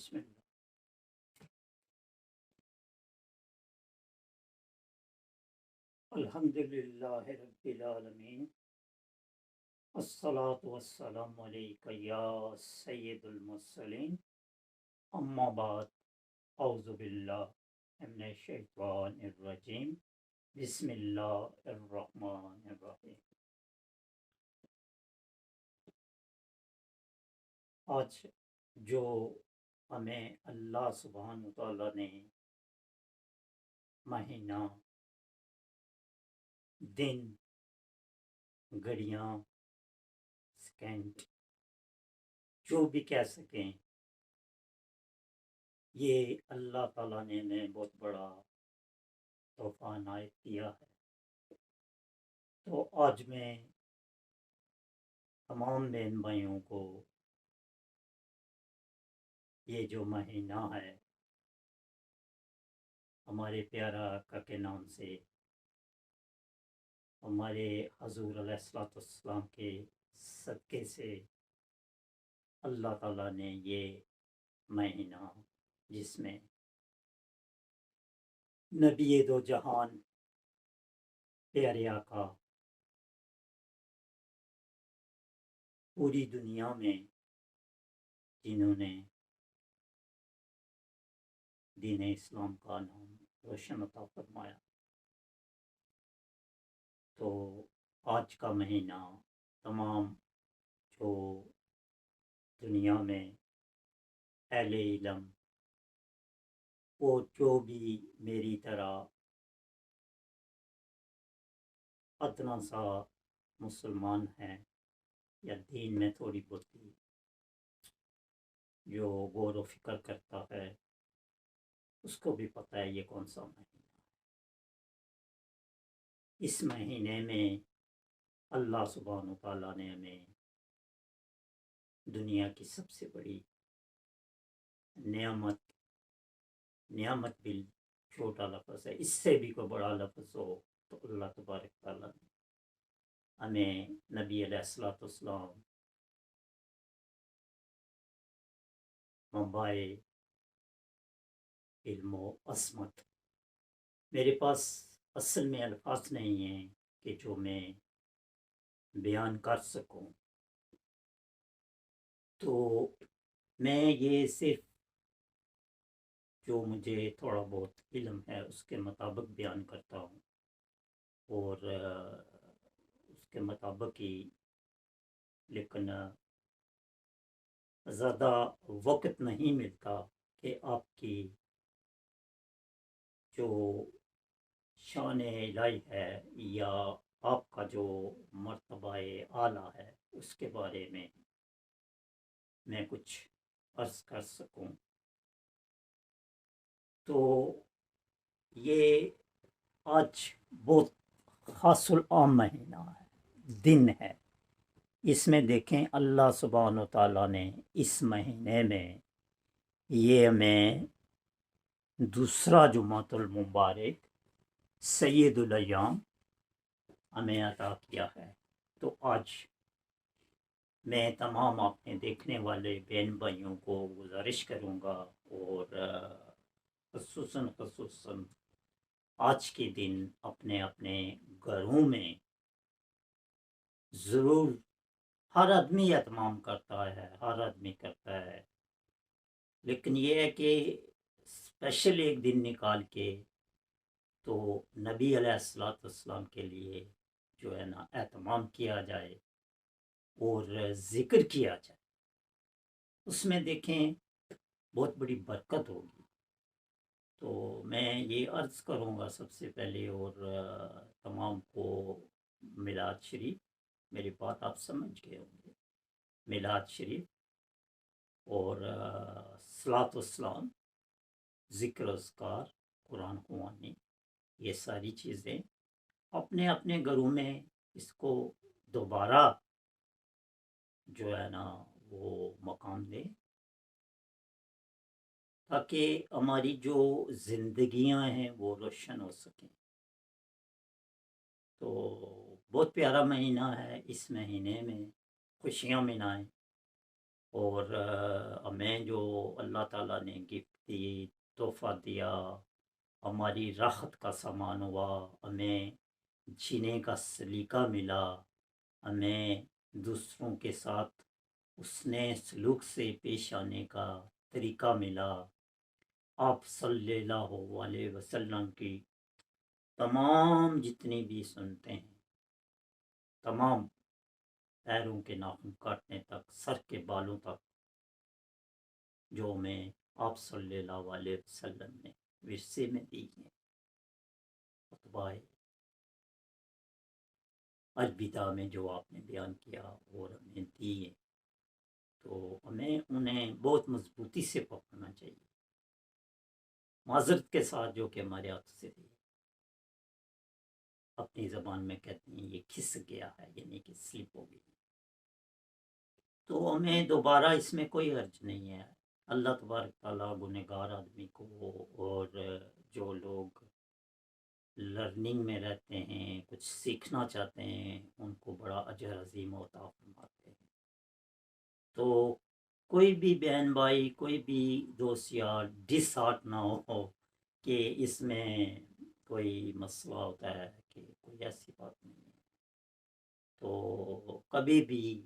بسم اللہ۔ الحمد للہ رب العالمین، الصلاۃ والسلام علیک یا سید المرسلین، اما بعد، اعوذ باللہ من الشیطان الرجیم، بسم اللہ الرحمن الرحیم۔ آج جو ہمیں اللہ سبحانہ وتعالیٰ نے مہینہ، دن، گھڑیاں، سیکنڈ، جو بھی کہہ سکیں، یہ اللہ تعالیٰ نے ہمیں بہت بڑا تحفہ عنایت کیا ہے۔ تو آج میں تمام بہن بھائیوں کو یہ جو مہینہ ہے ہمارے پیارا آقا کے نام سے، ہمارے حضور علیہ السلام کے صدقے سے اللہ تعالیٰ نے یہ مہینہ، جس میں نبی دو جہان پیارے آقا پوری دنیا میں جنہوں نے دین اسلام کا نام روشن عطا فرمایا، تو آج کا مہینہ تمام جو دنیا میں اہل علم اور جو بھی میری طرح ادنا سا مسلمان ہیں یا دین میں تھوڑی بہت جو غور و فکر کرتا ہے، اس کو بھی پتہ ہے یہ کون سا مہینہ ہے۔ اس مہینے میں اللہ سبحانہ تعالیٰ نے ہمیں دنیا کی سب سے بڑی نعمت بھی چھوٹا لفظ ہے، اس سے بھی کوئی بڑا لفظ ہو تو اللہ تبارک تعالیٰ نے ہمیں نبی علیہ السلام مبائے علم و عصمت، میرے پاس اصل میں الفاظ نہیں ہیں کہ جو میں بیان کر سکوں، تو میں یہ صرف جو مجھے تھوڑا بہت علم ہے اس کے مطابق بیان کرتا ہوں، اور اس کے مطابق ہی، لیکن زیادہ وقت نہیں ملتا کہ آپ کی جو شان الہی ہے یا آپ کا جو مرتبہ اعلیٰ ہے اس کے بارے میں کچھ عرض کر سکوں۔ تو یہ آج بہت خاص العام مہینہ ہے، دن ہے۔ اس میں دیکھیں اللہ سبحانہ و تعالیٰ نے اس مہینے میں یہ ہمیں دوسرا جمعۃ المبارک سید الایام ہمیں عطا کیا ہے۔ تو آج میں تمام اپنے دیکھنے والے بہن بھائیوں کو گزارش کروں گا، اور خصوصاً آج کے دن اپنے اپنے گھروں میں ضرور، ہر آدمی اہتمام کرتا ہے، ہر آدمی کرتا ہے، لیکن یہ ہے کہ اسپیشل ایک دن نکال کے تو نبی علیہ السلام کے لیے جو ہے نا اہتمام کیا جائے اور ذکر کیا جائے، اس میں دیکھیں بہت بڑی برکت ہوگی۔ تو میں یہ عرض کروں گا سب سے پہلے، اور تمام کو میلاد شریف، میری بات آپ سمجھ گئے ہوں گے، میلاد شریف اور صلاۃ والسلام، ذکر اذکار، قرآن خوانی، یہ ساری چیزیں اپنے اپنے گھروں میں اس کو دوبارہ جو ہے نا وہ مقام دیں، تاکہ ہماری جو زندگیاں ہیں وہ روشن ہو سکیں۔ تو بہت پیارا مہینہ ہے، اس مہینے میں خوشیاں منائیں، اور ہمیں جو اللہ تعالیٰ نے گفٹ دی، تحفہ دیا، ہماری راحت کا سامان ہوا، ہمیں جینے کا سلیقہ ملا، ہمیں دوسروں کے ساتھ حسن سلوک سے پیش آنے کا طریقہ ملا، آپ صلی اللہ علیہ وسلم کی تمام جتنی بھی سنتے ہیں، تمام پیروں کے ناخن کاٹنے تک، سر کے بالوں تک، جو ہمیں آپ صلی اللہ علیہ وسلم نے ورثے میں دی ہیں، خطبہ الوداع میں جو آپ نے بیان کیا اور ہمیں دی ہے، تو ہمیں انہیں بہت مضبوطی سے پکڑنا چاہیے، معذرت کے ساتھ جو کہ ہمارے ہاتھ سے دی، اپنی زبان میں کہتے ہیں یہ کھس گیا ہے، یعنی کہ سلپ ہو گئی، تو ہمیں دوبارہ اس میں کوئی حرج نہیں ہے۔ اللہ تبارک تعالیٰ گنہگار آدمی کو اور جو لوگ لرننگ میں رہتے ہیں، کچھ سیکھنا چاہتے ہیں، ان کو بڑا اجر عظیم عطا فرماتے ہیں۔ تو کوئی بھی بہن بھائی، کوئی بھی دوست یار ڈس ہارٹ نہ ہو کہ اس میں کوئی مسئلہ ہوتا ہے، کہ کوئی ایسی بات نہیں ہے۔ تو کبھی بھی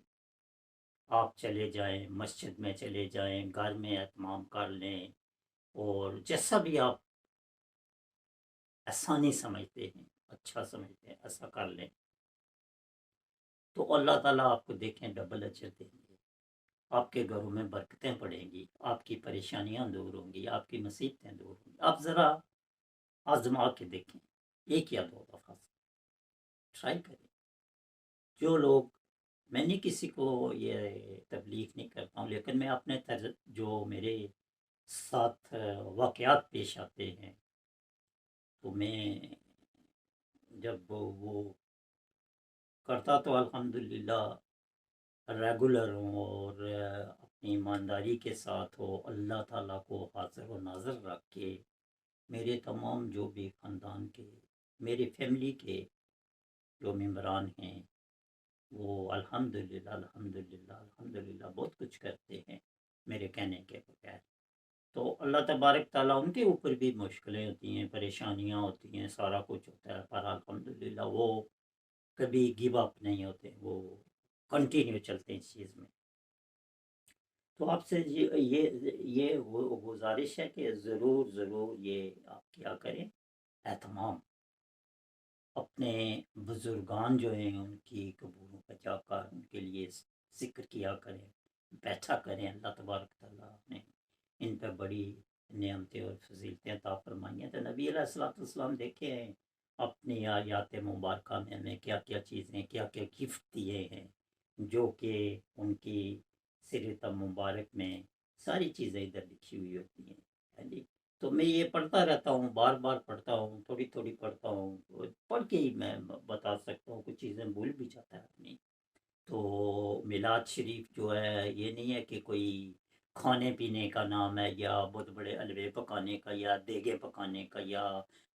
آپ چلے جائیں، مسجد میں چلے جائیں، گھر میں اہتمام کر لیں، اور جیسا بھی آپ آسانی سمجھتے ہیں، اچھا سمجھتے ہیں، ایسا کر لیں، تو اللہ تعالیٰ آپ کو دیکھیں ڈبل اجر دیں گے، آپ کے گھروں میں برکتیں پڑیں گی، آپ کی پریشانیاں دور ہوں گی، آپ کی مصیبتیں دور ہوں گی۔ آپ ذرا آزما کے دیکھیں، ایک یا دو دفعہ ٹرائی کریں۔ جو لوگ، میں نے کسی کو یہ تبلیغ نہیں کرتا ہوں، لیکن میں اپنے جو میرے ساتھ واقعات پیش آتے ہیں، تو میں جب وہ کرتا تو الحمدللہ ریگولر ہوں، اور اپنی ایمانداری کے ساتھ ہو، اللہ تعالیٰ کو حاضر و ناظر رکھ کے میرے تمام جو بھی خاندان کے، میری فیملی کے جو ممبران ہیں، وہ الحمدللہ الحمدللہ الحمدللہ بہت کچھ کرتے ہیں میرے کہنے کے بغیر۔ تو اللہ تبارک تعالیٰ ان کے اوپر بھی مشکلیں ہوتی ہیں، پریشانیاں ہوتی ہیں، سارا کچھ ہوتا ہے، پر الحمدللہ وہ کبھی گیو اپ نہیں ہوتے، وہ کنٹینیو چلتے ہیں اس چیز میں۔ تو آپ سے یہ گزارش ہے کہ ضرور ضرور یہ آپ کیا کریں، اہتمام اپنے بزرگان جو ہیں ان کی قبوروں پہ جا کر ان کے لیے ذکر کیا کریں، بیٹھا کریں۔ اللہ تبارک تعالیٰ نے ان پہ بڑی نعمتیں اور فضیلتیں عطا فرمائی ہیں۔ تو نبی علیہ الصلوۃ والسلام دیکھے ہیں اپنی آیات مبارکہ میں ہمیں کیا کیا چیزیں، کیا کیا گفٹ دیے ہیں، جو کہ ان کی سیرت مبارک میں ساری چیزیں ادھر لکھی ہوئی ہوتی ہیں، ہاں جی۔ تو میں یہ پڑھتا رہتا ہوں، بار بار پڑھتا ہوں، تھوڑی تھوڑی پڑھتا ہوں، پڑھ کے ہی میں بتا سکتا ہوں، کچھ چیزیں بھول بھی جاتا ہے اپنی۔ تو میلاد شریف جو ہے یہ نہیں ہے کہ کوئی کھانے پینے کا نام ہے، یا بہت بڑے حلوے پکانے کا، یا دیگے پکانے کا، یا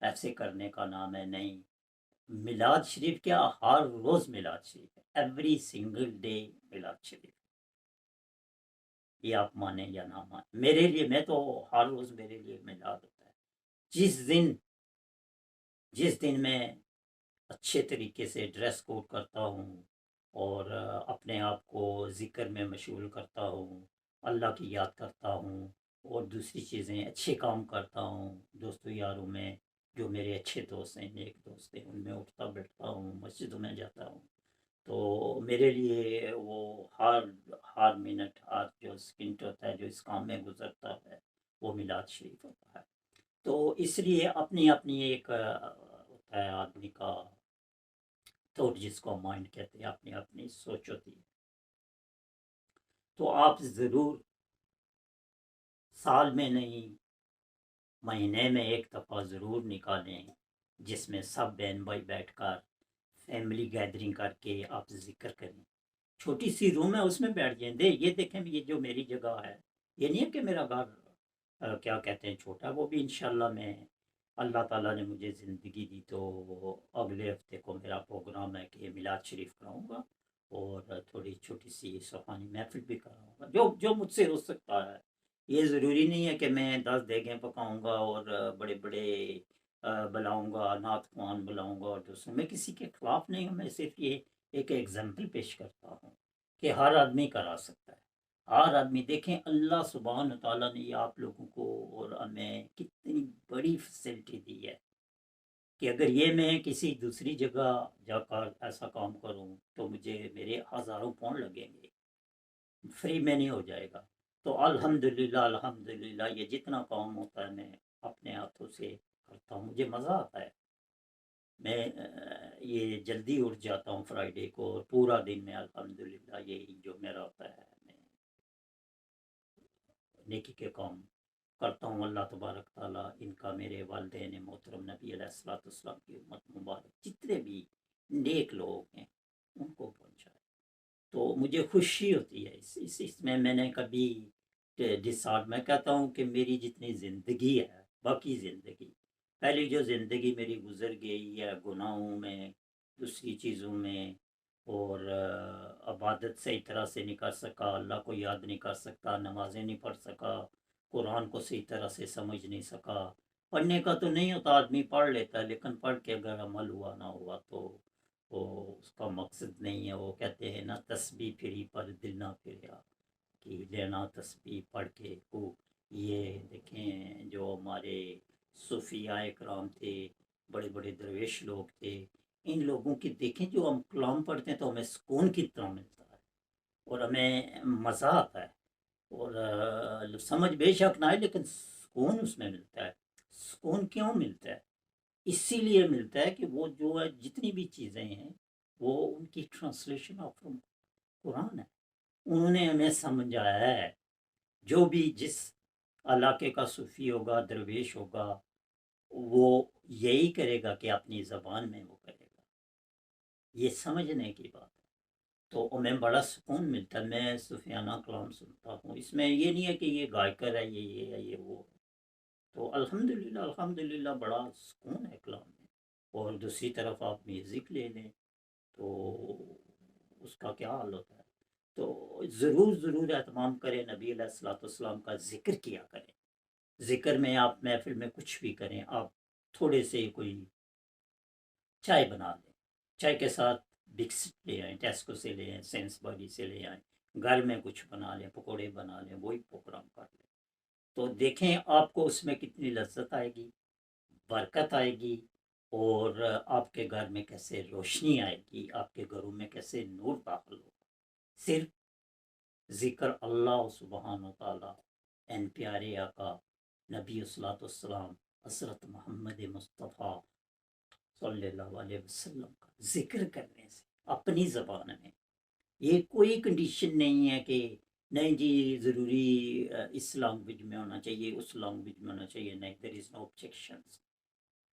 ایسے کرنے کا نام ہے، نہیں۔ میلاد شریف کیا، ہر روز میلاد شریف ہے، ایوری سنگل ڈے میلاد شریف، یہ آپ مانیں یا نہ مانیں۔ میرے لیے، میں تو ہر روز میرے لیے میلاد ہوتا ہے۔ جس دن میں اچھے طریقے سے ڈریس کوڈ کرتا ہوں، اور اپنے آپ کو ذکر میں مشغول کرتا ہوں، اللہ کی یاد کرتا ہوں، اور دوسری چیزیں اچھے کام کرتا ہوں، دوستوں یاروں میں جو میرے اچھے دوست ہیں، نیک دوست ہیں، ان میں اٹھتا بیٹھتا ہوں، مسجدوں میں جاتا ہوں، تو میرے لیے وہ ہر منٹ، ہر جو سیکنڈ ہوتا ہے جو اس کام میں گزرتا ہے، وہ میلاد شریف ہوتا ہے۔ تو اس لیے اپنی اپنی ایک ہوتا ہے آدمی کا تھوٹ، جس کو مائنڈ کہتے ہیں، اپنی اپنی سوچ ہوتی ہے۔ تو آپ ضرور سال میں نہیں، مہینے میں ایک دفعہ ضرور نکالیں، جس میں سب بہن بھائی بیٹھ کر فیملی گیدرنگ کر کے آپ ذکر کریں۔ چھوٹی سی روم ہے، اس میں بیٹھ جائیں، یہ دیکھیں یہ جو میری جگہ ہے، یہ نہیں ہے کہ میرا گھر کیا کہتے ہیں چھوٹا، وہ بھی انشاءاللہ میں، اللہ تعالیٰ نے مجھے زندگی دی تو اگلے ہفتے کو میرا پروگرام ہے کہ میلاد شریف کراؤں گا، اور تھوڑی چھوٹی سی سوہانی محفل بھی کراؤں گا، جو جو مجھ سے ہو سکتا ہے۔ یہ ضروری نہیں ہے کہ میں 10 دیگیں پکاؤں گا اور بڑے بڑے بلاؤں گا، نعت خوان بلاؤں گا، اور دوسروں میں کسی کے خلاف نہیں ہوں، میں صرف یہ ایک ایگزامپل پیش کرتا ہوں کہ ہر آدمی کرا سکتا ہے۔ ہر آدمی، دیکھیں اللہ سبحانہ تعالیٰ نے یہ آپ لوگوں کو اور ہمیں کتنی بڑی فیسلٹی دی ہے کہ اگر یہ میں کسی دوسری جگہ جا کر ایسا کام کروں تو مجھے میرے ہزاروں پاؤنڈ لگیں گے، فری میں نہیں ہو جائے گا۔ تو الحمدللہ الحمدللہ یہ جتنا کام ہوتا ہے میں اپنے ہاتھوں سے کرتا ہوں، مجھے مزہ آتا ہے۔ میں یہ جلدی اٹھ جاتا ہوں فرائیڈے کو، اور پورا دن میں الحمدللہ یہی جو میرا ہوتا ہے، میں نیکی کے کام کرتا ہوں۔ اللہ تبارک تعالیٰ ان کا میرے والدین محترم نبی علیہ الصلوۃ والسلام کی امت مبارک جتنے بھی نیک لوگ ہیں ان کو پہنچائے، تو مجھے خوشی ہوتی ہے اس میں نے کبھی میں کہتا ہوں کہ میری جتنی زندگی ہے، باقی زندگی، پہلی جو زندگی میری گزر گئی ہے گناہوں میں، دوسری چیزوں میں، اور عبادت صحیح طرح سے نہیں کر سکا، اللہ کو یاد نہیں کر سکتا، نمازیں نہیں پڑھ سکا، قرآن کو صحیح طرح سے سمجھ نہیں سکا۔ پڑھنے کا تو نہیں ہوتا، آدمی پڑھ لیتا ہے، لیکن پڑھ کے اگر عمل ہوا نہ ہوا تو وہ اس کا مقصد نہیں ہے۔ وہ کہتے ہیں نا، تسبیح پھری پر دل نہ پھریا، کہ لینا تسبیح پڑھ کے کو۔ یہ دیکھیں جو ہمارے صوفیاء کرام تھے، بڑے بڑے درویش لوگ تھے، ان لوگوں کی دیکھیں جو ہم کلام پڑھتے ہیں تو ہمیں سکون کتنا ملتا ہے اور ہمیں مزہ آتا ہے، اور سمجھ بے شک نہ آئے لیکن سکون اس میں ملتا ہے۔ سکون کیوں ملتا ہے؟ اسی لیے ملتا ہے کہ وہ جو ہے جتنی بھی چیزیں ہیں وہ ان کی ٹرانسلیشن آف قرآن ہے، انہوں نے ہمیں سمجھایا ہے۔ جو بھی جس علاقے کا صوفی ہوگا، درویش ہوگا، وہ یہی کرے گا کہ اپنی زبان میں وہ کرے گا، یہ سمجھنے کی بات ہے۔ تو ہمیں بڑا سکون ملتا ہے، میں صوفیانہ کلام سنتا ہوں، اس میں یہ نہیں ہے کہ یہ گائکر ہے، یہ ہے یہ وہ ہے۔ تو الحمدللہ الحمدللہ بڑا سکون ہے کلام میں۔ اور دوسری طرف آپ میوزک لے لیں تو اس کا کیا حال ہوتا ہے۔ تو ضرور ضرور اہتمام کریں، نبی علیہ الصلوۃ والسلام کا ذکر کیا کریں۔ ذکر میں آپ محفل میں کچھ بھی کریں، آپ تھوڑے سے کوئی چائے بنا لیں، چائے کے ساتھ بکس لے آئیں، ٹیسکو سے لے آئیں، سینس باڈی سے لے آئیں، گھر میں کچھ بنا لیں، پکوڑے بنا لیں، وہی پروگرام کر لیں، تو دیکھیں آپ کو اس میں کتنی لذت آئے گی، برکت آئے گی، اور آپ کے گھر میں کیسے روشنی آئے گی، آپ کے گھروں میں کیسے نور داخل ہوگا۔ صرف ذکر اللہ سبحانہ و تعالیٰ، این پیارے آقا نبی الصلوۃ والسلام حضرت محمد مصطفیٰ صلی اللہ علیہ وسلم کا ذکر کرنے سے اپنی زبان میں، یہ کوئی کنڈیشن نہیں ہے کہ نہیں جی ضروری اس لینگویج میں ہونا چاہیے، اس لینگویج میں ہونا چاہیے، نہیں، دیر از نو آبجیکشنز،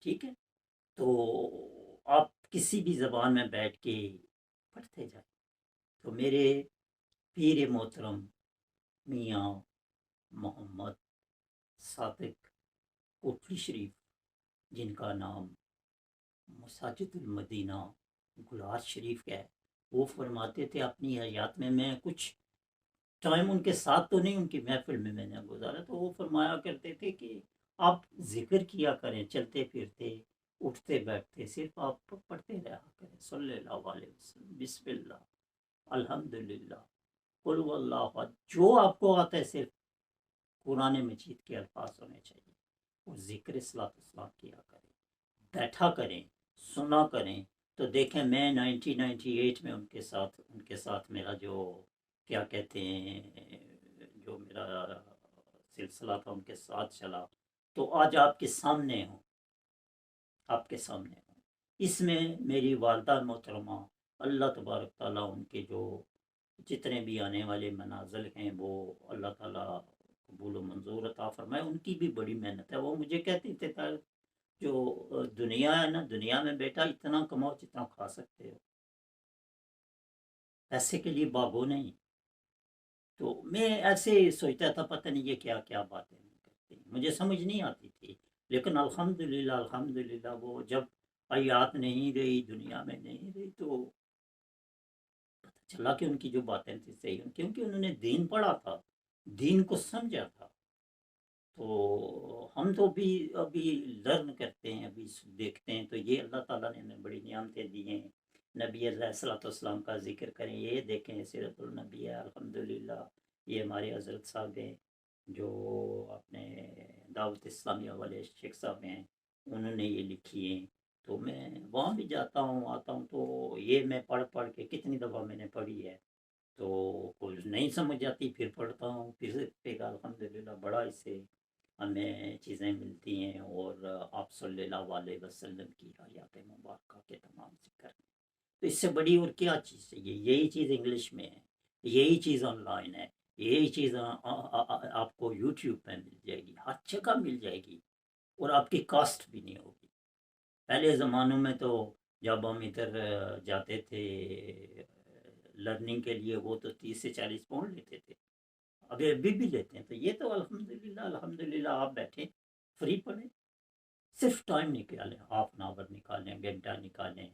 ٹھیک ہے۔ تو آپ کسی بھی زبان میں بیٹھ کے پڑھتے جائیں۔ تو میرے پیر محترم میاں محمد صادق کوٹلی شریف، جن کا نام مساجد المدینہ گلہار شریف کا ہے، وہ فرماتے تھے اپنی حیات میں کچھ ٹائم ان کے ساتھ تو نہیں، ان کی محفل میں نے گزارا، تو وہ فرمایا کرتے تھے کہ آپ ذکر کیا کریں، چلتے پھرتے اٹھتے بیٹھتے صرف آپ پڑھتے رہا کریں، صلی اللہ علیہ وسلم، بسم اللہ، الحمدللہ، قل هو اللہ احد، جو آپ کو آتا ہے صرف قرآن مجید کے الفاظ ہونے چاہیے، اور ذکر صلاۃ السلام کیا کریں، بیٹھا کریں، سنا کریں۔ تو دیکھیں میں 1998 میں ان کے ساتھ میرا جو کیا کہتے ہیں، جو میرا سلسلہ تھا ان کے ساتھ چلا، تو آج آپ کے سامنے ہوں، آپ کے سامنے ہوں۔ اس میں میری والدہ محترمہ، اللہ تبارک تعالیٰ ان کے جو جتنے بھی آنے والے منازل ہیں وہ اللہ تعالیٰ قبول و منظور عطا فرمائے، ان کی بھی بڑی محنت ہے۔ وہ مجھے کہتے تھے جو دنیا ہے نا، دنیا میں بیٹا اتنا کماؤ جتنا کھا سکتے ہو، پیسے کے لیے باغو نہیں۔ تو میں ایسے سوچتا تھا پتہ نہیں یہ کیا کیا باتیں کرتے ہیں، مجھے سمجھ نہیں آتی تھی، لیکن الحمدللہ الحمدللہ وہ جب حیات نہیں رہی، دنیا میں نہیں رہی، تو چلا کہ ان کی جو باتیں تھی صحیح، کیونکہ انہوں نے دین پڑھا تھا، دین کو سمجھا تھا. تو ہم تو بھی ابھی لرن کرتے ہیں، ابھی دیکھتے ہیں. تو یہ اللہ تعالیٰ نے ہمیں بڑی نعمتیں دی ہیں. نبی علیہ الصلوۃ والسلام کا ذکر کریں، یہ دیکھیں سیرت النبی ہے الحمدللہ. یہ ہمارے حضرت صاحب ہیں جو اپنے دعوت اسلامیہ والے شیخ صاحب ہیں، انہوں نے یہ لکھی ہیں. تو میں وہاں بھی جاتا ہوں آتا ہوں، تو یہ میں پڑھ پڑھ کے کتنی دفعہ میں نے پڑھی ہے. تو کچھ نہیں سمجھ آتی پھر پڑھتا ہوں، پھر ایک الحمدللہ بڑا اس سے ہمیں چیزیں ملتی ہیں. اور آپ صلی اللہ علیہ وسلم کی حیات مبارکہ کے تمام ذکر. تو اس سے بڑی اور کیا چیز چاہیے؟ یہی چیز انگلش میں ہے، یہی چیز آن لائن ہے، یہی چیز آپ کو یوٹیوب پہ مل جائے گی، ہر جگہ مل جائے گی، اور آپ کی کاسٹ بھی نہیں ہوگی. پہلے زمانوں میں تو جب ہم ادھر جاتے تھے لرننگ کے لیے، وہ تو 30 سے 40 پاؤنڈ لیتے تھے. ابھی بھی لیتے ہیں. تو یہ تو الحمدللہ آپ بیٹھیں فری پڑھیں، صرف ٹائم نکالیں، ہاف این آور نکالیں، گھنٹہ نکالیں.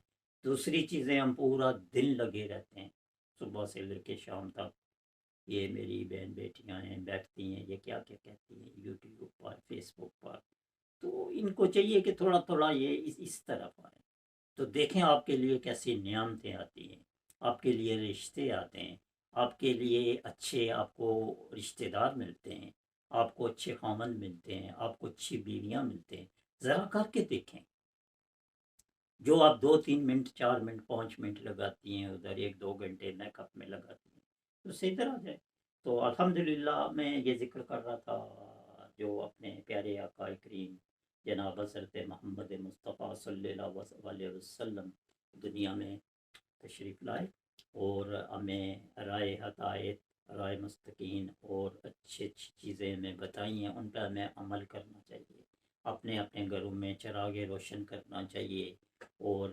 دوسری چیزیں ہم پورا دن لگے رہتے ہیں، صبح سے لے کے شام تک. یہ میری بہن بیٹیاں ہیں بیٹھتی ہیں، یہ کیا کیا کہتی ہیں یوٹیوب پر فیس بک پر. تو ان کو چاہیے کہ تھوڑا تھوڑا یہ اس طرف آئے. تو دیکھیں آپ کے لیے کیسی نعمتیں آتی ہیں، آپ کے لیے رشتے آتے ہیں، آپ کے لیے اچھے آپ کو رشتے دار ملتے ہیں، آپ کو اچھے خامند ملتے ہیں، آپ کو اچھی بیویاں ملتے ہیں. ذرا کر کے دیکھیں. جو آپ 2 3 منٹ 4 منٹ 5 منٹ لگاتی ہیں ادھر، 1 2 گھنٹے میک اپ میں لگاتی ہیں، تو صحیح طرح جائے. تو الحمدللہ میں یہ ذکر کر رہا تھا جو اپنے پیارے آقا کریم جناب حضرت محمد مصطفیٰ صلی اللہ علیہ وسلم دنیا میں تشریف لائے اور ہمیں رائے ہدایت، رائے مستقیم اور اچھی اچھی چیزیں ہمیں بتائی ہیں. ان پہ ہمیں عمل کرنا چاہیے، اپنے اپنے گھروں میں چراغ روشن کرنا چاہیے. اور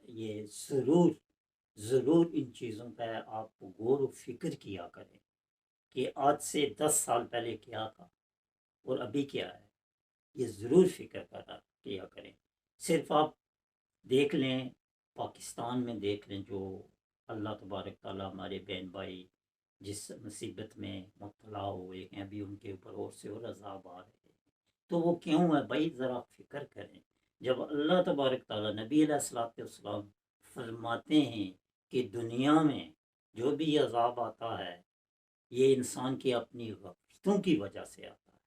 یہ ضرور ضرور ان چیزوں پہ آپ غور و فکر کیا کریں کہ آج سے 10 سال پہلے کیا تھا اور ابھی کیا ہے. یہ ضرور فکر کیا کریں. صرف آپ دیکھ لیں پاکستان میں، دیکھ لیں جو اللہ تبارک تعالیٰ ہمارے بہن بھائی جس مصیبت میں مبتلا ہوئے ہیں، ابھی ان کے اوپر اور سے اور عذاب آ رہے ہیں. تو وہ کیوں ہے بھائی؟ ذرا فکر کریں. جب اللہ تبارک تعالیٰ نبی علیہ الصلوۃ والسلام فرماتے ہیں کہ دنیا میں جو بھی عذاب آتا ہے یہ انسان کی اپنی غلطیوں کی وجہ سے آتا ہے،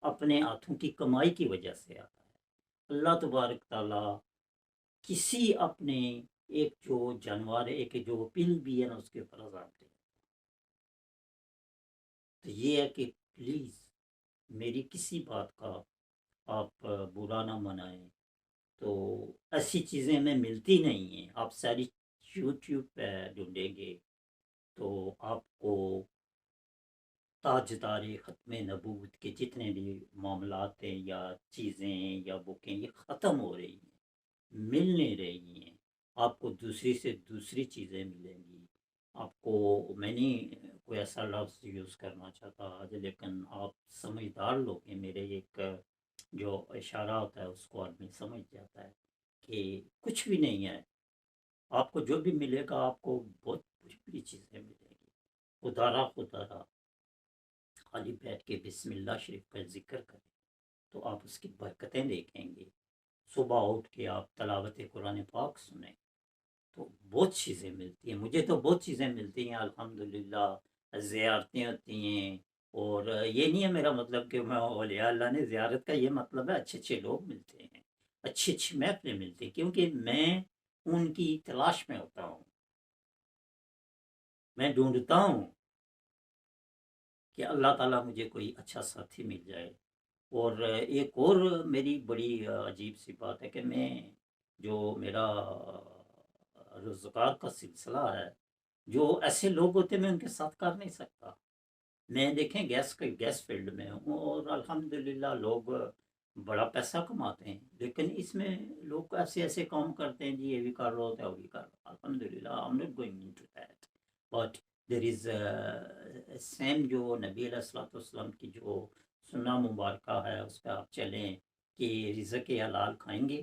اپنے ہاتھوں کی کمائی کی وجہ سے آتا ہے. اللہ تبارک تعالیٰ کسی اپنے ایک جو جانور ہے، ایک جو پل بھی ہے نا، اس کے اوپر عذاب دے. تو یہ ہے کہ پلیز میری کسی بات کا آپ برا نہ منائیں. تو ایسی چیزیں ہمیں ملتی نہیں ہیں. آپ ساری یوٹیوب پہ ڈھونڈیں گے تو آپ کو تاجدار ختم نبوت کے جتنے بھی معاملات ہیں یا چیزیں یا بکیں، یہ ختم ہو رہی ہیں، مل نہیں رہی ہیں. آپ کو دوسری سے دوسری چیزیں ملیں گی. آپ کو میں نہیں کوئی ایسا لفظ یوز کرنا چاہتا آج، لیکن آپ سمجھدار لوگ ہیں. میرے ایک جو اشارہ ہوتا ہے اس کو آدمی سمجھ جاتا ہے کہ کچھ بھی نہیں ہے. آپ کو جو بھی ملے گا آپ کو بہت بری بری چیزیں ملیں گی. خدا را خالی بیٹھ کے بسم اللہ شریف کا ذکر کریں تو آپ اس کی برکتیں دیکھیں گے. صبح اٹھ کے آپ تلاوت قرآن پاک سنیں تو بہت چیزیں ملتی ہیں. مجھے تو بہت چیزیں ملتی ہیں الحمدللہ. زیارتیں ہوتی ہیں. اور یہ نہیں ہے میرا مطلب کہ میں اولیاء اللہ نے زیارت کا یہ مطلب ہے اچھے اچھے لوگ ملتے ہیں، اچھی اچھی محفلیں ملتی ہیں، کیونکہ میں ان کی تلاش میں ہوتا ہوں. میں ڈھونڈتا ہوں کہ اللہ تعالیٰ مجھے کوئی اچھا ساتھی مل جائے. اور ایک اور میری بڑی عجیب سی بات ہے کہ میں جو میرا روزگار کا سلسلہ ہے، جو ایسے لوگ ہوتے ہیں میں ان کے ساتھ کر نہیں سکتا. میں دیکھیں گیس فیلڈ میں ہوں اور الحمدللہ لوگ بڑا پیسہ کماتے ہیں، لیکن اس میں لوگ ایسے ایسے کام کرتے ہیں، جی یہ بھی کر لو تو وہ بھی کر لو. الحمدللہ I'm not going into that. But there is same جو نبی علیہ الصلوۃ والسلام کی جو سنہ مبارکہ ہے اس پہ آپ چلیں کہ رزق حلال کھائیں گے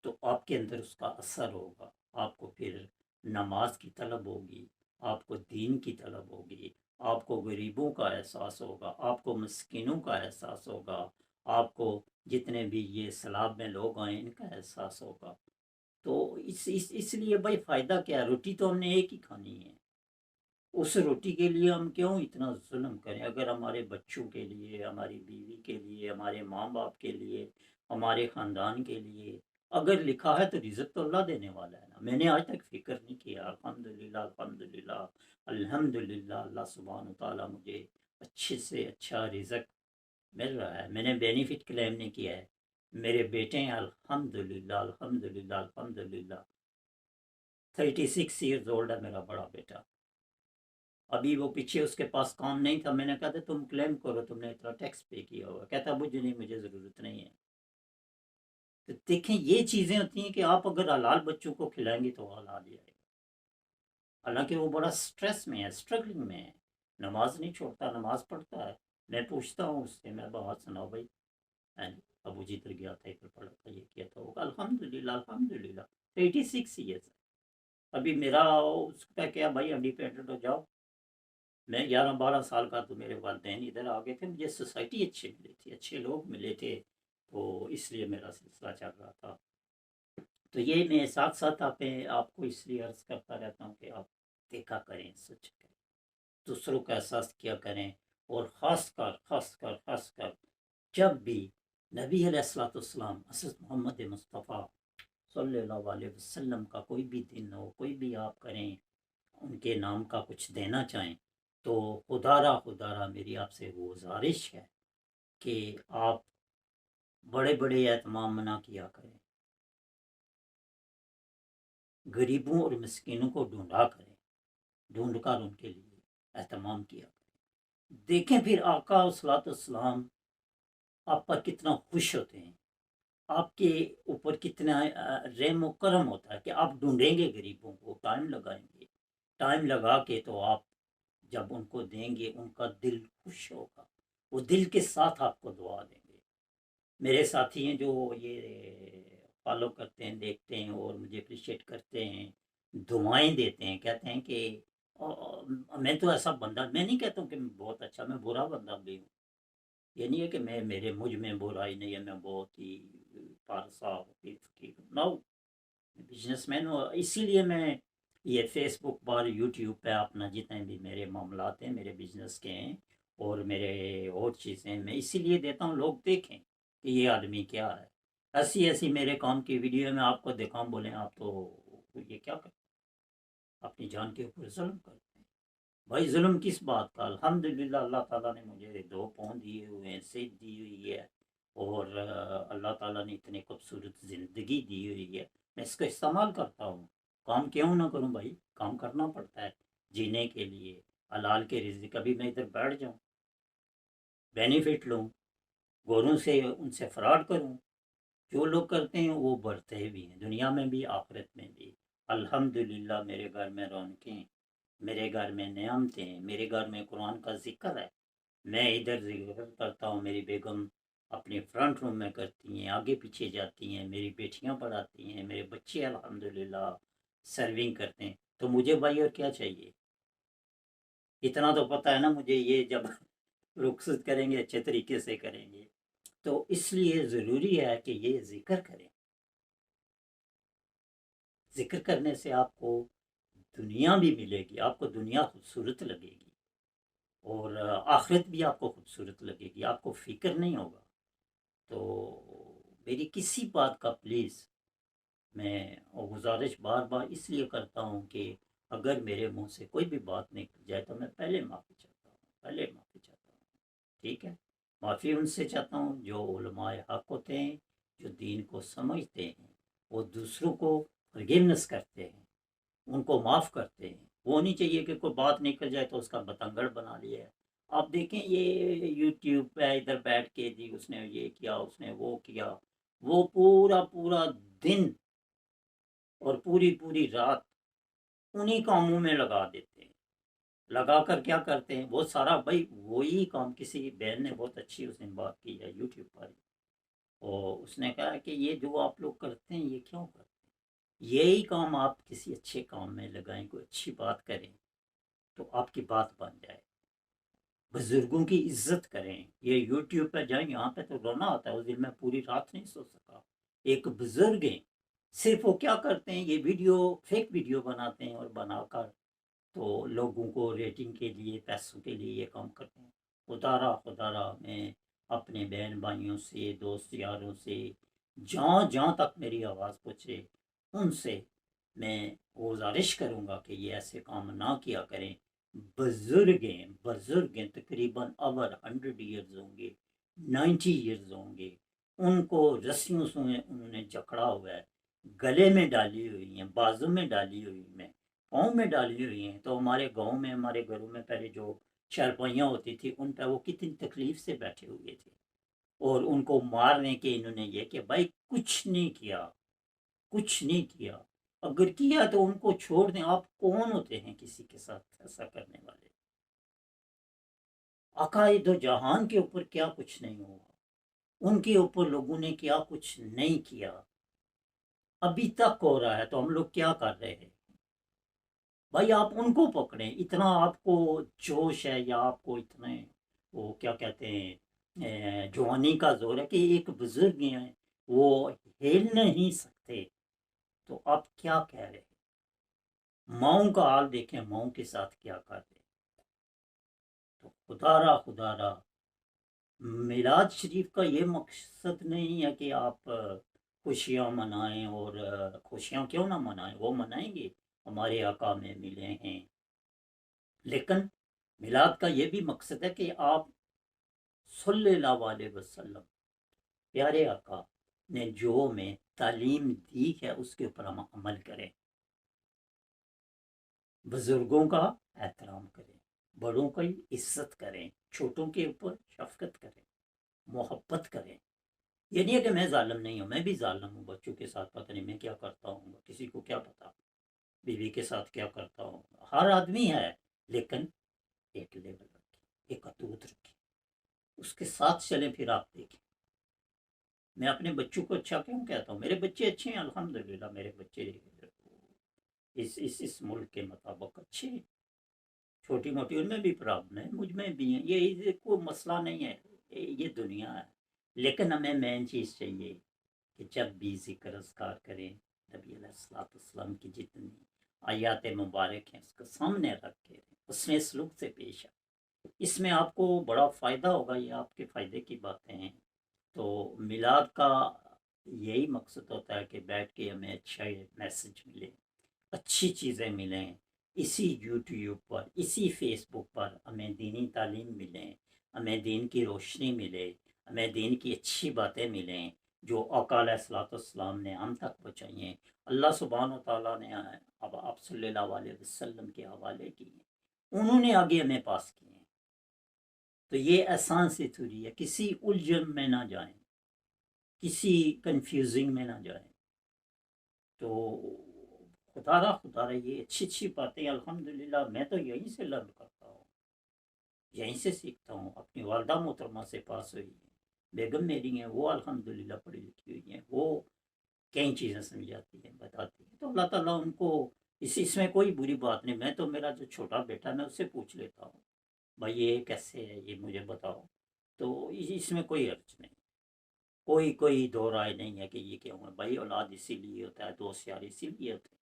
تو آپ کے اندر اس کا اثر ہوگا، آپ کو پھر نماز کی طلب ہوگی، آپ کو دین کی طلب ہوگی، آپ کو غریبوں کا احساس ہوگا، آپ کو مسکینوں کا احساس ہوگا، آپ کو جتنے بھی یہ سیلاب میں لوگ آئے ان کا احساس ہوگا۔ تو اس لیے بھائی فائدہ کیا ہے؟ روٹی تو ہم نے ایک ہی کھانی ہے، اس روٹی کے لیے ہم کیوں اتنا ظلم کریں؟ اگر ہمارے بچوں کے لیے، ہماری بیوی کے لیے، ہمارے ماں باپ کے لیے، ہمارے خاندان کے لیے اگر لکھا ہے تو رزق تو اللہ دینے والا ہے نا۔ میں نے آج تک فکر نہیں کیا، الحمدللہ الحمدللہ الحمدللہ، اللہ سبحانہ تعالیٰ مجھے اچھے سے اچھا رزق مل رہا ہے، میں نے بینیفٹ کلیم نہیں کیا ہے۔ میرے بیٹے ہیں، الحمدللہ الحمدللہ الحمدللہ، 36 ایئرز اولڈ ہے میرا بڑا بیٹا۔ ابھی وہ پیچھے اس کے پاس کام نہیں تھا، میں نے کہا تھا تم کلیم کرو، تم نے اتنا ٹیکس پے کیا ہوا، کہتا مجھے نہیں، مجھے ضرورت نہیں ہے۔ تو دیکھیں یہ چیزیں ہوتی ہیں کہ آپ اگر حلال بچوں کو کھلائیں گے تو حلال ہی آئے گا۔ حالانکہ وہ بڑا سٹریس میں ہے، اسٹرگلنگ میں ہے، نماز نہیں چھوڑتا، نماز پڑھتا ہے۔ میں پوچھتا ہوں اس سے، میں بات سناؤ بھائی، ابو جی ادھر گیا تھا، ادھر پڑھا تھا، یہ کیا تھا، ہوگا الحمدللہ الحمدللہ، 86 ایئرس ہے۔ ابھی میرا اس کا کیا بھائی، انڈیپینڈنٹ ہو جاؤ۔ میں 11-12 سال کا تو میرے والدین ادھر آ گئے تھے، مجھے سوسائٹی اچھی ملی تھی، اچھے لوگ ملے تھے، تو اس لیے میرا سلسلہ چل رہا تھا۔ تو یہ میں ساتھ ساتھ آپ کو اس لیے عرض کرتا رہتا ہوں کہ آپ دیکھا کریں، سچ کریں، دوسروں کا احساس کیا کریں، اور خاص کر جب بھی نبی علیہ الصلوۃ والسلام حضرت محمد مصطفیٰ صلی اللہ علیہ وسلم کا کوئی بھی دن ہو، کوئی بھی آپ کریں، ان کے نام کا کچھ دینا چاہیں، تو خدا را میری آپ سے گزارش ہے کہ آپ بڑے بڑے اہتمام نہ کیا کریں، غریبوں اور مسکینوں کو ڈھونڈا کریں، ڈھونڈ کر ان کے لیے اہتمام کیا کریں۔ دیکھیں پھر آقا صلاۃ السلام آپ پر کتنا خوش ہوتے ہیں، آپ کے اوپر کتنا رحم و کرم ہوتا ہے کہ آپ ڈھونڈیں گے غریبوں کو، ٹائم لگائیں گے، ٹائم لگا کے تو آپ جب ان کو دیں گے ان کا دل خوش ہوگا، وہ دل کے ساتھ آپ کو دعا دیں گے۔ میرے ساتھی ہیں جو یہ فالو کرتے ہیں، دیکھتے ہیں اور مجھے اپریشیٹ کرتے ہیں، دعائیں دیتے ہیں، کہتے ہیں کہ میں تو ایسا بندہ، میں نہیں کہتا ہوں کہ میں بہت اچھا، میں برا بندہ بھی ہوں، یہ نہیں ہے کہ مجھ میں برائی نہیں ہے، میں بہت ہی پارسا فقیر ہوں، نو، بزنس مین ہوں، اسی لیے میں یہ فیس بک پر، یوٹیوب پہ اپنا جتنے بھی میرے معاملات ہیں میرے بزنس کے ہیں اور میرے اور چیزیں میں اسی لیے دیتا ہوں، لوگ دیکھیں کہ یہ آدمی کیا ہے۔ ایسی ایسی میرے کام کی ویڈیو میں آپ کو دکھاؤں، بولیں آپ تو یہ کیا کرتے ہیں؟ اپنی جان کے اوپر ظلم کرتے ہیں۔ بھائی ظلم کس بات کا؟ الحمدللہ اللہ تعالیٰ نے مجھے 2 پاؤں دیے ہوئے ہیں، صحت دی ہوئی ہے، اور اللہ تعالیٰ نے اتنی خوبصورت زندگی دی ہوئی ہے، میں اس کا استعمال کرتا ہوں۔ کام کیوں نہ کروں بھائی، کام کرنا پڑتا ہے جینے کے لیے، حلال کے رزق۔ کبھی میں ادھر بیٹھ جاؤں، بینیفٹ لوں، گوروں سے ان سے فراڈ کروں، جو لوگ کرتے ہیں وہ بڑھتے بھی ہیں، دنیا میں بھی آخرت میں بھی۔ الحمدللہ میرے گھر میں رونقیں، میرے گھر میں نعمتیں ہیں، میرے گھر میں قرآن کا ذکر ہے، میں ادھر ذکر کرتا ہوں، میری بیگم اپنے فرنٹ روم میں کرتی ہیں، آگے پیچھے جاتی ہیں، میری بیٹیاں پڑھاتی ہیں، میرے بچے الحمدللہ سرونگ کرتے ہیں، تو مجھے بھائی اور کیا چاہیے؟ اتنا تو پتہ ہے نا مجھے، یہ جب رخصت کریں گے اچھے طریقے سے کریں گے، تو اس لیے ضروری ہے کہ یہ ذکر کریں۔ ذکر کرنے سے آپ کو دنیا بھی ملے گی، آپ کو دنیا خوبصورت لگے گی، اور آخرت بھی آپ کو خوبصورت لگے گی، آپ کو فکر نہیں ہوگا۔ تو میری کسی بات کا پلیز میں گزارش بار بار اس لیے کرتا ہوں کہ اگر میرے منہ سے کوئی بھی بات نکل جائے تو میں پہلے معافی چاہتا ہوں، ٹھیک ہے؟ معافی ان سے چاہتا ہوں جو علماء حق ہوتے ہیں، جو دین کو سمجھتے ہیں، وہ دوسروں کو فرگیونیس کرتے ہیں، ان کو معاف کرتے ہیں۔ وہ نہیں چاہیے کہ کوئی بات نکل جائے تو اس کا بتنگڑ بنا لیا ہے۔ آپ دیکھیں یہ یوٹیوب پہ ادھر بیٹھ کے جی اس نے یہ کیا، اس نے وہ کیا، وہ پورا پورا دن اور پوری پوری رات انہی کاموں میں لگا دیتے ہیں، لگا کر کیا کرتے ہیں وہ سارا بھائی وہی کام۔ کسی بہن نے بہت اچھی اس نے بات کی ہے یوٹیوب پر، اور اس نے کہا کہ یہ جو آپ لوگ کرتے ہیں یہ کیوں کرتے ہیں؟ یہی کام آپ کسی اچھے کام میں لگائیں، کوئی اچھی بات کریں تو آپ کی بات بن جائے، بزرگوں کی عزت کریں۔ یہ یوٹیوب پہ جائیں، یہاں پہ تو رونا آتا ہے، اس دن میں پوری رات نہیں سو سکا۔ ایک بزرگ ہیں، صرف وہ کیا کرتے ہیں، یہ ویڈیو فیک ویڈیو بناتے ہیں، اور بنا کر تو لوگوں کو ریٹنگ کے لیے، پیسوں کے لیے یہ کام کرتے ہیں۔ خدا را میں اپنے بہن بھائیوں سے، دوست یاروں سے، جہاں جہاں تک میری آواز پہنچے ان سے میں گزارش کروں گا کہ یہ ایسے کام نہ کیا کریں۔ بزرگ ہیں تقریباً اوور 100 ایئرز ہوں گے، 90 ایئرز ہوں گے، ان کو رسیوں سے انہوں نے جکڑا ہوا ہے، گلے میں ڈالی ہوئی ہیں، بازو میں ڈالی ہوئی ہیں، پاؤں میں ڈالی ہوئی ہیں۔ تو ہمارے گاؤں میں، ہمارے گھروں میں پہلے جو چارپائیاں ہوتی تھی ان پہ وہ کتنی تکلیف سے بیٹھے ہوئے تھے، اور ان کو مارنے کے انہوں نے یہ کہ بھائی کچھ نہیں کیا، کچھ نہیں کیا، اگر کیا تو ان کو چھوڑ دیں۔ آپ کون ہوتے ہیں کسی کے ساتھ ایسا کرنے والے؟ عقائد و جہان کے اوپر کیا کچھ نہیں ہوا، ان کے اوپر لوگوں نے کیا کچھ نہیں کیا، ابھی تک ہو رہا ہے۔ تو ہم لوگ کیا کر رہے ہیں بھائی؟ آپ ان کو پکڑیں، اتنا آپ کو جوش ہے، یا آپ کو اتنے وہ کیا کہتے ہیں جوانی کا زور ہے کہ ایک بزرگ ہیں وہ ہل نہیں سکتے، تو آپ کیا کہہ رہے ہیں؟ ماؤں کا حال دیکھیں، ماؤں کے ساتھ کیا کر رہے ہیں۔ تو خدا را میلاد شریف کا یہ مقصد نہیں ہے کہ آپ خوشیاں منائیں، اور خوشیاں کیوں نہ منائیں، وہ منائیں گے، ہمارے آقا میں ملے ہیں، لیکن میلاد کا یہ بھی مقصد ہے کہ آپ صلی اللہ علیہ وسلم پیارے آقا نے جو ہمیں تعلیم دی ہے اس کے اوپر ہم عمل کریں، بزرگوں کا احترام کریں، بڑوں کی عزت کریں، چھوٹوں کے اوپر شفقت کریں، محبت کریں۔ یہ نہیں ہے کہ میں ظالم نہیں ہوں، میں بھی ظالم ہوں، بچوں کے ساتھ پتہ نہیں میں کیا کرتا ہوں، کسی کو کیا پتا بیوی کے ساتھ کیا کرتا ہوں، ہر آدمی ہے، لیکن ایک لیول رکھیں، ایک حدود رکھیں، اس کے ساتھ چلیں، پھر آپ دیکھیں۔ میں اپنے بچوں کو اچھا کیوں کہتا ہوں؟ میرے بچے اچھے ہیں الحمدللہ، میرے بچے اس ملک کے مطابق اچھے ہیں، چھوٹی موٹی ان میں بھی پرابلم ہے، مجھ میں بھی ہیں، یہ کوئی مسئلہ نہیں ہے، یہ دنیا ہے، لیکن ہمیں مین چیز چاہیے کہ جب بھی ذکر اذکار کریں، نبی علیہ السلام کی جتنی آیات مبارک ہیں اس کو سامنے رکھ کے اس میں سلوک سے پیش آئے، اس میں آپ کو بڑا فائدہ ہوگا، یہ آپ کے فائدے کی باتیں ہیں۔ تو میلاد کا یہی مقصد ہوتا ہے کہ بیٹھ کے ہمیں اچھا میسج ملے، اچھی چیزیں ملیں، اسی یوٹیوب پر، اسی فیس بک پر ہمیں دینی تعلیم ملیں، ہمیں دین کی روشنی ملے، ہمیں دین کی اچھی باتیں ملیں جو آقا علیہ الصلوۃ والسلام نے ہم تک پہنچائی ہیں، اللہ سبحانہ و تعالیٰ نے اب آپ صلی اللہ علیہ وسلم کے حوالے کی ہیں، انہوں نے آگے ہمیں پاس کی ہیں۔ تو یہ احسان سے تھوڑی ہے، کسی الجھن میں نہ جائیں، کسی کنفیوزنگ میں نہ جائیں۔ تو خدا را یہ اچھی اچھی باتیں الحمدللہ میں تو یہیں سے لرن کرتا ہوں، یہیں سے سیکھتا ہوں، اپنی والدہ محترمہ سے پاس ہوئی ہیں، بیگم میری ہیں، وہ الحمدللہ پڑھی لکھی ہوئی ہیں، وہ کئی چیزیں سمجھاتی ہیں، بتاتی ہیں، تو اللہ تعالیٰ ان کو اس میں کوئی بری بات نہیں۔ میں تو میرا جو چھوٹا بیٹا میں اس سے پوچھ لیتا ہوں بھائی یہ کیسے ہے، یہ مجھے بتاؤ، تو اس میں کوئی حرج نہیں، کوئی دو رائے نہیں ہے کہ یہ کیوں ہے۔ بھائی اولاد اسی لیے ہوتا ہے، دوست یار اسی لیے ہوتے ہیں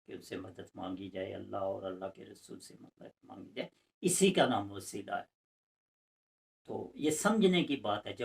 کہ ان سے مدد مانگی جائے، اللہ اور اللہ کے رسول سے مدد مانگی جائے، اسی کا نام وسیلہ ہے۔ تو یہ سمجھنے کی بات ہے، جب